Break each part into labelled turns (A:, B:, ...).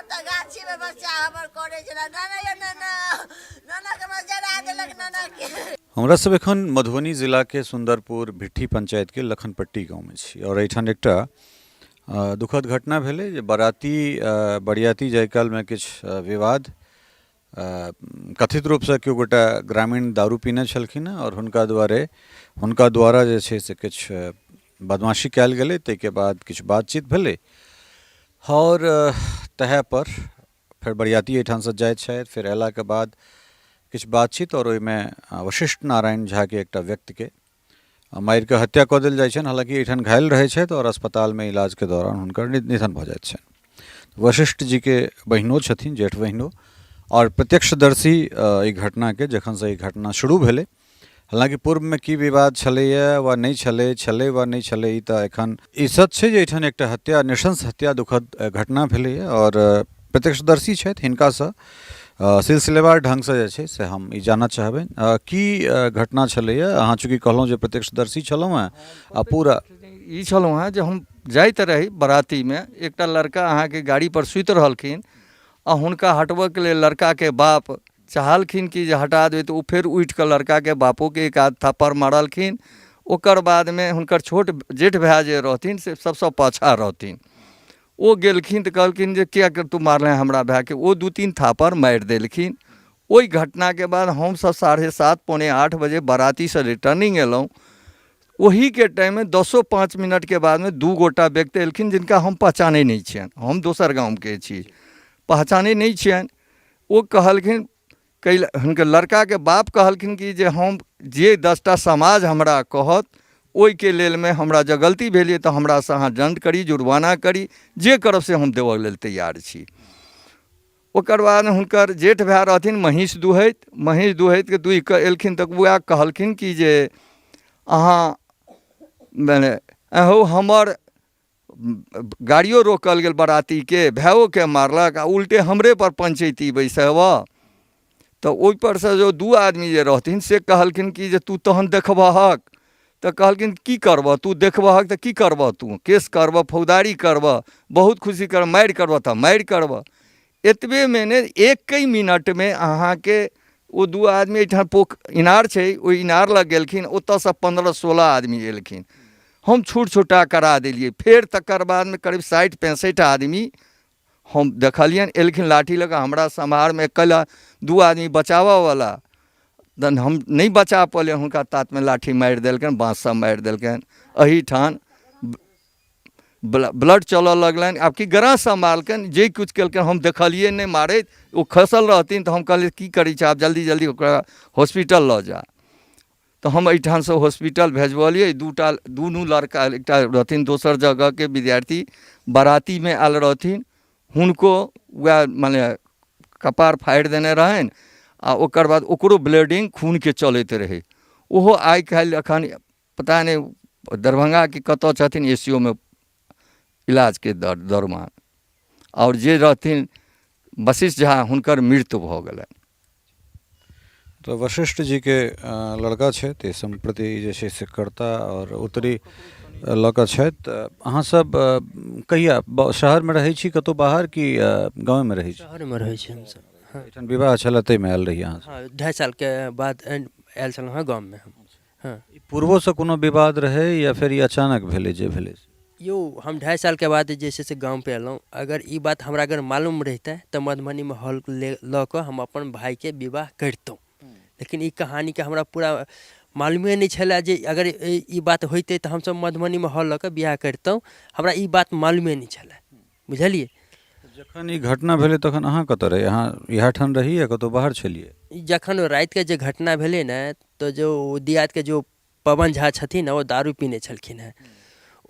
A: त गाछी में बच्चा हमर करे छला नाना या नाना नाना के मजरा देलक नाना के।
B: हमरा सब एखन मधुबनी जिला के सुंदरपुर भिट्ठी पंचायत के लखनपट्टी गाँव में छी और एठान एकटा दुखद घटना भेलै जे बरियाती जाय काल में किछ विवाद कथित रूप से केओ गोटा ग्रामीण दारू पीने छलखिन और हुनका द्वारा जे छै से किछ बदमाशी कयल गेलै। ताहिके बाद किछु बातचीत भेलै और तहे पर फिर बरियाती एठान से जाइत छथि, फिर अयला के बाद किछु बातचीत और ओहिमे वशिष्ठ नारायण झा के एकटा व्यक्ति के मारि के हत्या कऽ देल जाइ छनि। हालांकि एठान घायल रहै छथि और अस्पताल में इलाज के दौरान हुनकर निधन भऽ जाइत छनि। वशिष्ठ जी के बहिनो छथिन, जेठ बहिनो, और प्रत्यक्षदर्शी ई घटना के जखन से ई घटना शुरू भेलै, हालांकि पूर्व में की विवाद छलैया वा नहीं छलै वा नहीं छलै ई तऽ एखन ई सच छै जे एठान एकटा हत्या, नृशंस हत्या दुखद घटना भेलैया और प्रत्यक्षदर्शी छथि, हिनका से सिलसिलेवार ढंग से जे छै से हम ई जानना चाहबै की घटना छलैया। अहाँ चूँकि कहलहुँ जे प्रत्यक्षदर्शी छलहुँ हैं आ पूरा
C: ई छलहुँ हैं जे हम जाइत रही बराती में, एकटा लड़का अहाँ के गाड़ी पर सुति रहलखिन आ हुनका हटबऽ के लेल लड़का के बाप चाहलखिन कि जे हटा देबै तऽ ओ फेर उठि कऽ लड़का के बापो के एक आध थप्पड़ मारलखिन। ओकर बाद में हुनकर छोट जेठ भाय जे रहथिन से सबसँ पाछा रहथिन, ओ गेलखिन तऽ कहलखिन जे किया कर तू मारले हमरा भाय के, ओ 2-3 थापर मारि देलखिन। ओहि घटना के बाद हमसब 7:30 पौने 8 बजे बराती से रिटर्निंग एलहुँ। वही के टाइम में 10-5 मिनट के बाद में 2 गोटा व्यक्ति एलखिन जिनका हम पहचाने नहीं छियनि, हम दोसर गाँव के छी, पहचाने नहीं छियनि। ओ कहलखिन हुनकर लड़का के बाप कहलखिन कि जे हम जे 10टा समाज हमरा कहत ओहि के लेल में हमरा जँ गलती भेलिए तऽ हमरा से अहाँ दंड करी, जुर्माना करी, जे करब से हम देबऽ लेल तैयार छी। ओकर बाद हुनकर जेठ भाय रहथिन महीष दुहैत के दुहि कऽ एलखिन तऽ वएह कहलखिन कि जे अहाँ मने अहो हमर गाड़ियों रोकल गेल बराती के, भाइयों के मारलक आ उल्टे हमरे पर पंचैती बैसबऽ। तऽ ओहि पर से जो 2 आदमी जे रहथिन से कहलखिन कि जे तू तहन देखबहक, तऽ कहलखिन की करबह तू, देखबहक तऽ की करबह तू, केस करबह, फौजदारी करबह, बहुत खुशी कर, मारि करबह तऽ मारि करबह। एतबे में ने 1 मिनट में अहाँ के ओ 2 आदमी एहिठाम इनार छै, ओहि इनार लग गेलखिन, ओतऽ से 15-16 आदमी एलखिन, हम छूट छुटा करा देलिए। फिर तकर बाद में करीब 60-65 आदमी हम देखलियनि एलखिन लाठी लगा हमरा सम्हार में, अकेला 2 आदमी बचावऽ वाला, तहन हम नहीं बचा पौलियनि, हुनका तात में लाठी मारि देलकनि, बाँस से मारि देलकनि। एहिठाम ब्लड चलऽ लगलनि, आब की गरा संभालकनि, जे कुछ केलकनि हम देखलिए नहीं मारैत, ओ खसल रहथिन तऽ हम कहलिए की करै छै, आब जल्दी जल्दी ओकरा हॉस्पिटल लऽ जा। तो हम एहिठाम से हॉस्पिटल भेजबलिए। दुनू लड़का, एकटा रहथिन दोसर जगह के विद्यार्थी बराती में आयल रहथिन, हुनको वह माने कपार फाड़ि देने रहनि आ ओकर बाद ओकरो ब्लीडिंग खून के चलैत रहे। ओहो आइ काल्हि एखन पता नहीं दरभंगा के कतऽ छथिन, एसीओ में इलाज के दरमियान, और जे रहथिन वशिष्ठ झा हुनकर मृत्यु भऽ गेलनि।
B: तो वशिष्ठ जी के लड़का छथि, संप्रति जे छै से करता और उत्तरी लऽ कऽ छथि। अहाँ सब कहिया शहर में रहै छी, कतौ बाहर कि गाँव में रहै छी?
D: शहर में रहै छी हमसब। हाँ,
B: एठान विवाह छल तै में आयल रही अहाँ?
D: हाँ, 2.5 साल के बाद आयल छलहुँ हैं गाँव में हम। हाँ,
B: पूर्वो से कोनो विवाद रहे या फिर ई अचानक भेलै जे भेलै?
D: यो हम 2.5 साल के बाद जैसे से गाँव पे एलहुँ। अगर ई बात हमरा अगर मालूम रहता तो मधुबनी में हॉल लऽ कऽ हम अपन भाई के विवाह करतहुँ, लेकिन ई कहानी के हमरा पूरा मालूमे नहीं छला जे अगर ई बात होते तो हमसब मधुबनी में हॉल लऽ कऽ बियाह करतहुँ, हमरा ई बात मालूमे नहीं छला, बुझलिए।
B: जखन ई घटना भेलै तखन अहाँ कतऽ रही? अहाँ इएह ठाम रही या कतौ बाहर छलिए?
D: जखन रात के जे घटना भेलै ने, तो जो दियाद के जो पवन झा छथिन वो दारू पीने छलखिन हैं।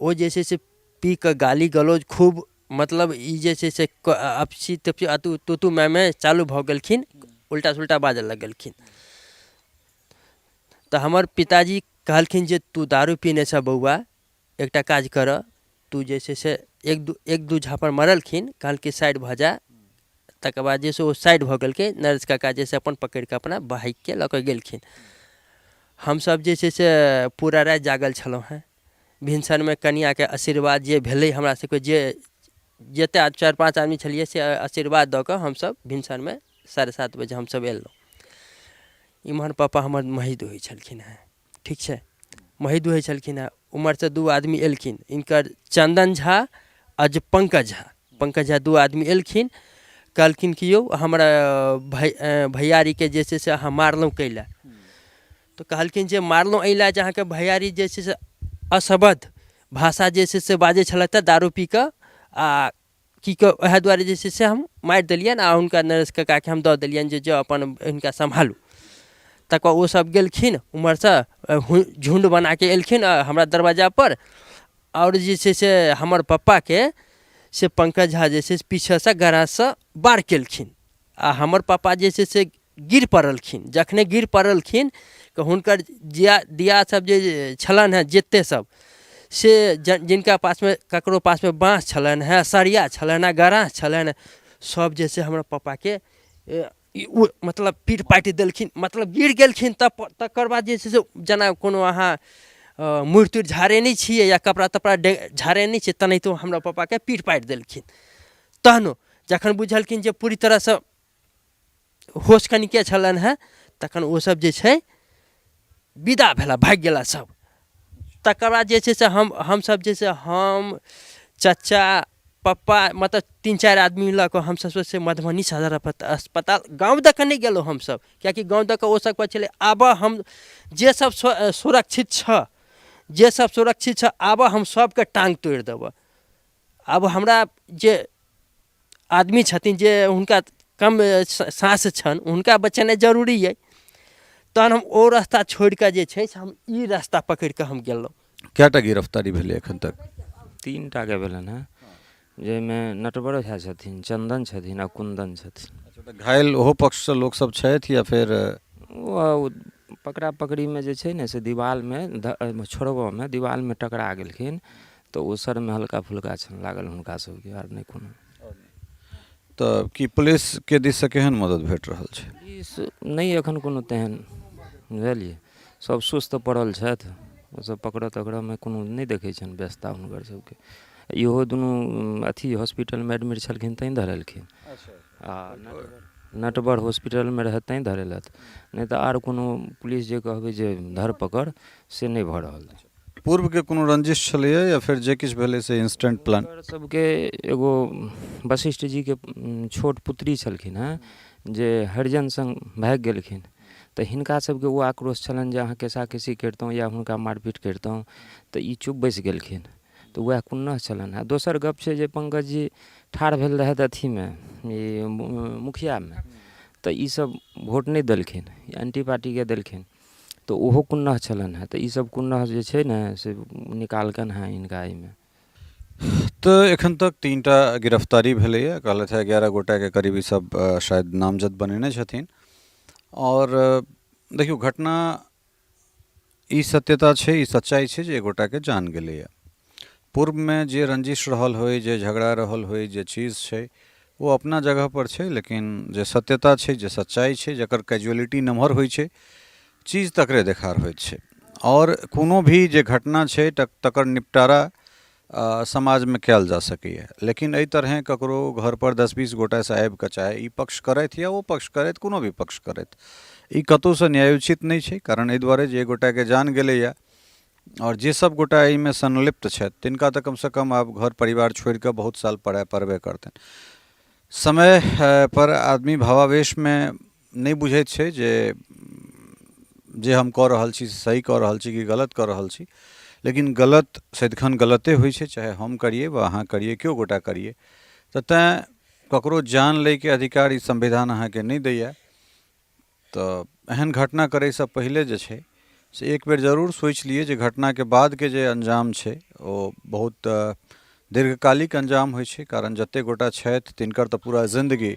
D: वो जैसे से पी के गाली गलौज खूब, मतलब ई जैसे से आपसी तपसी तू मैं चालू भऽ गेलखिन, उल्टा सुल्टा बाजऽ लगलखिन। तो हमार पिताजी कहलखिन जे तू दारू पीने छ बउआ, एकटा काज कर, तू जैसे से एक दू झापड़ मारलखिन, कहलखिन साइड भऽ जा। तकर बाद जैसे वो साइड भऽ गेलखिन, नरेश काका जैसे अपन पकड़ के अपना बाइक के लऽ कऽ गेलखिन। हम सब जैसे से पूरा रात जागल छलहुँ हैं। भिनसर में कनिया के आशीर्वाद जे भेलै हमरा सबके, जे जते 4-5 आदमी छलिए से आशीर्वाद दऽ कऽ हमसब भिनसरमे 7:30 बजे हमसब एलहुँ। इम्हर पापा हमर मही दुहै छलखिन हेँ, ठीक छै, मही दुहै छलखिन हेँ। उम्हरसँ 2 आदमी एलखिन, इनकर चंदन झा आज पंकज झा 2 आदमी एलखिन, कहलखिन कि यौ हमरा भैयारीके जे छै से अहाँ मारलहुँ कैला। तऽ कहलखिन जे मारलहुँ एहि लए जे अहाँके भैयारी जे छै से असभ्य भाषा जे छै से बाजै छलथि दारू पी कऽ, आ की कह वएह दुआरे जे छै से हम मारि देलियनि आ हुनका नरेश कक्काके हम दऽ देलियनि जे जो अपन हिनका सम्हालू। तकर बाद ओसभ गेलखिन उम्हरसँ झुंड बनाके एलखिन हमरा दरवाजापर, आओर जे छै से हमर पप्पाके से पंकज झा जे छै से पीछेसँ गराजसँ वार केलखिन आ हमर पापा जे छै से गिर पड़लखिन। जखने गिर पड़लखिन तऽ हुनकर दियासभ जे छलनि हेँ जतेक सब से जिनका पासमे ककरो पासमे बाँस छलनि हेँ, सरिया छलनि हेँ, गरास छलनि हेँ, सब जे छै हमरा पप्पाके मतलब पीट पाटि देलखिन, मतलब गिर गेलखिन। तकर बाद जे छै से जेना कोनो अहाँ मूर्ति झाड़े नहि छियै या कपड़ा तपड़ा झाड़े नहि छियै तेनाहितो हमरा पप्पाके पीट पाटि देलखिन। तहनो जखन बुझलखिन जे पूरी तरहसँ होश कनिके छलनि हेँ तखन ओसभ जे छै विदा भेला, भागि गेला सब। तकर बाद जे छै से हमसभ जे छै हम चाचा पप्पा मतलब 3-4 आदमी लऽ कऽ हमसभ से मधुबनी सदर अस्पताल गाँव दऽ कऽ नहि गेलहुँ हमसभ, किएकि गाँव दऽ कऽ ओसभ कहै छलै आबऽ हम जे सब सुरक्षित छ आबऽ हम सबके टाँग तोड़ि देबऽ। आब हमरा जे आदमी छथिन जे हुनका कम साँस छनि हुनका बचेनाइ जरूरी अइ, तहन हम ओ रास्ता छोड़ि कऽ जे छै से हम ई रास्ता पकड़ि कऽ हम गेलहुँ।
B: कएटा गिरफ्तारी भेलै एखन तक?
E: 3 टाके भेलनि हेँ, जाहिमे नटवर झा छथिन, चंदन छथिन आ कुंदन छथिन।
B: अच्छा, तऽ घायल ओहो पक्षसँ लोकसभ छथि या फेर
E: ओ पकड़ा पकड़ीमे जे छै ने से दीवालमे छोड़बऽमे दीवालमे टकरा गेलखिन, तऽ ओ सरमे हल्का फुल्का छनि लागल हुनका सबके, आर नहि कोनो।
B: तऽ की पुलिसके दिससँ केहन मदद भेट रहल छै?
E: नहि एखन कोनो तेहन, बुझलियै, सब सुस्त पड़ल छथि, ओसब पकड़ऽ तकड़ऽमे कोनो नहि देखै छनि व्यस्तता हुनकर सबके। इहो दुनू अथी हॉस्पिटलमे एडमिट छलखिन तैँ धरेलखिन, आ नटवर हॉस्पिटलमे रहत तैँ धरेलथि, नहि तऽ आर कोनो पुलिस जे कहबै जे धरपकड़ से नहि भऽ रहल छै।
B: पूर्वके कोनो रंजिश छलैए या फेर जे किछु भेलै से इंस्टेंट प्लान?
E: सबके एगो वशिष्ठ जीके छोट पुत्री छलखिन हेँ जे हरिजन संग भागि गेलखिन, तऽ हिनका सबके ओ आक्रोश छलनि जे अहाँ केसाकेसी करितहुँ या हुनका मारपीट करितहुँ, तऽ ई चुप बैसि गेलखिन। तऽ वएह कुन्नह छलनि हेँ। दोसर गप छै जे पंकज जी ठाढ़ भेल रहथि अथीमे ई मुखियामे, तऽ ईसब वोट नहि देलखिन, एंटी पार्टीके देलखिन, तऽ ओहो कुन्नह छलनि हेँ। तऽ ईसब कुन्नह जे छै ने से निकालकनि हेँ हिनका एहिमे।
B: तऽ एखन तक 3टा गिरफ्तारी भेलैए, कहलथि है 11 गोटाके करीब ई सब शायद नामजद बनेने छथिन। और देखियौ घटना ई सत्यता छै, ई सच्चाइ छै जे एक गोटाके जान गेलैए। पूर्वमे जे रंजिश रहल होइ, जे झगड़ा रहल होइ, जे चीज छै वो अपना जगह पर छै, लेकिन जे सत्यता छै, जे सच्चाइ छै, जकर कैजुअलिटी नमहर होइ छै, चीज तकरे देखार होइत छै। और कोनो भी जे घटना छै तकर निपटारा समाजमे कयल जा सकैए, लेकिन एहि तरहें ककरो घर पर 10-20 गोटासँ आबि कऽ चाहे ई पक्ष करथि या ओ पक्ष करथि, कोनो भी पक्ष करथि, ई कतहुसँ न्यायोचित नहि छै। कारण एहि दुआरे जे एक गोटाके जान गेलैए और जे सब गोटा एहिमे संलिप्त छथि तिनका तऽ कमसँ कम आब घर परिवार छोड़ि कऽ बहुत साल पड़बे करतनि। समय पर आदमी भावावेशमे नहि बुझैत छै जे हम कऽ रहल छी से सही कऽ रहल छी कि गलत कऽ रहल छी, लेकिन गलत सदिखन गलते होइ छै, चाहे हम करिए वा अहाँ करिए, केओ गोटा करिए। तऽ तैँ ककरो जान लैके अधिकार ई संविधान अहाँके नहि दैए। तऽ एहन घटना करैसँ पहिले जे छै से एक बेर जरूर सोचि लिए जे घटनाके बादके जे अंजाम छै ओ बहुत दीर्घकालिक अंजाम होइ छै। कारण जतेक गोटा छथि तिनकर तऽ पूरा जिन्दगी,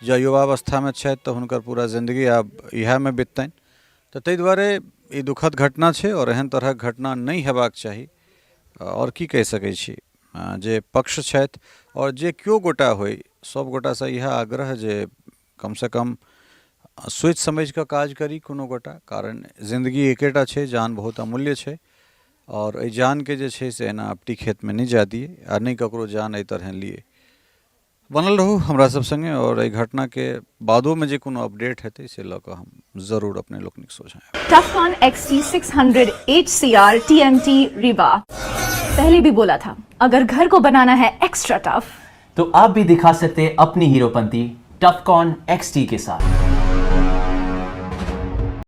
B: जँ युवावस्थामे छथि तऽ हुनकर पूरा जिन्दगी आब इएहमे बिततनि। तऽ ताहि दुआरे ई दुखद घटना छै और एहन तरहक घटना नहि हेबाक चाही। और की कहि सकै छी, जे पक्ष छथि और जे केओ गोटा होइ, सब गोटासँ इएह आग्रह जे कमसँ कम सोचि समझि कऽ काज करी कोनो गोटा। कारण जिंदगी एकेटा छै, जान बहुत अमूल्य छै और एहि जानके जे छै से एना अपटी खेतमे नहि जाय दियै आ नहि ककरो जान एहि तरह लिए। बनल रहू हमरा सब संगे और एहि घटना के बादो में जे कोनो अपडेट हेतै से लऽ कऽ हम जरूर अपने लोकनिक सोझाएब।
F: टफकॉन XT 600 HCR TMT रिवा। पहले भी बोला था, अगर घर को बनाना है एक्स्ट्रा टफ
G: तो आप भी दिखा सकते हैं अपनी हीरोपंती टफकॉन XT के साथ।